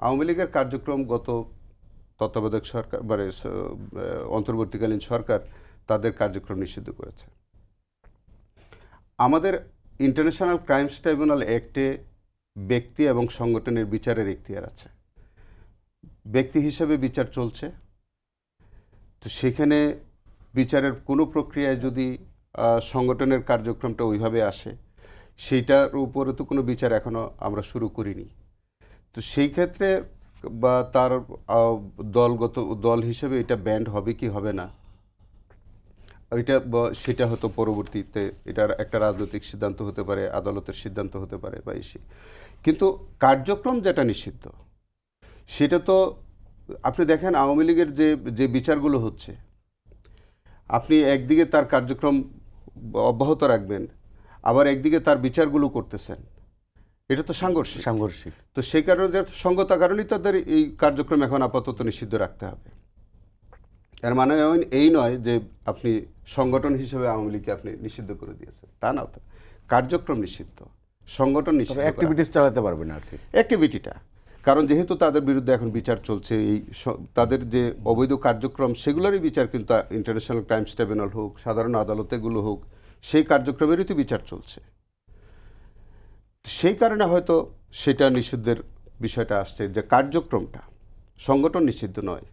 আওয়ামী লীগের কার্যক্রম গত তত্ত্বাবধায়ক সরকার মানে অন্তর্বর্তীকালীন সরকার তাদের কার্যক্রম নিষিদ্ধ করেছে। আমাদের ইন্টারন্যাশনাল ক্রাইমস ট্রাইব্যুনাল অ্যাক্টে ব্যক্তি এবং সংগঠনের বিচারের এখতিয়ার আছে। ব্যক্তি হিসেবে বিচার চলছে, তো সেখানে বিচারের কোনো প্রক্রিয়ায় যদি সংগঠনের কার্যক্রমটা ওইভাবে আসে, সেইটার উপরে তো কোনো বিচার এখনও আমরা শুরু করিনি। তো সেই ক্ষেত্রে বা তার দলগত দল হিসেবে এটা ব্যান্ড হবে কি হবে না, ওইটা সেটা হয়তো পরবর্তীতে এটার একটা রাজনৈতিক সিদ্ধান্ত হতে পারে, আদালতের সিদ্ধান্ত হতে পারে বা এসে। কিন্তু কার্যক্রম যেটা নিষিদ্ধ, সেটা তো আপনি দেখেন আওয়ামী লীগের যে যে বিচারগুলো হচ্ছে, আপনি একদিকে তার কার্যক্রম অব্যাহত রাখবেন, আবার একদিকে তার বিচারগুলো করতেছেন, এটা তো সাংঘর্ষিক। সাংঘর্ষিক। তো সেই কারণে সঙ্গতার কারণেই তাদের এই কার্যক্রম এখন আপাতত নিষিদ্ধ রাখতে হবে। এর মানে এই নয় যে আপনি সংগঠন হিসেবে আওয়ামী লীগকে আপনি নিষিদ্ধ করে দিয়েছেন, তা না। তো কার্যক্রম নিষিদ্ধ, সংগঠন নিষিদ্ধ, অ্যাক্টিভিটিস চালাতে পারবে না আর কি, অ্যাক্টিভিটিটা। কারণ যেহেতু তাদের বিরুদ্ধে এখন বিচার চলছে, এই তাদের যে অবৈধ কার্যক্রম সেগুলোরই বিচার কিন্তু ইন্টারন্যাশনাল ক্রাইমস ট্রাইব্যুনাল হোক, সাধারণ আদালতেগুলো হোক, সেই কার্যক্রমেরই তো বিচার চলছে। সেই কারণে হয়তো সেটা নিষিদ্ধের বিষয়টা আসছে, যে কার্যক্রমটা, সংগঠন নিষিদ্ধ নয়।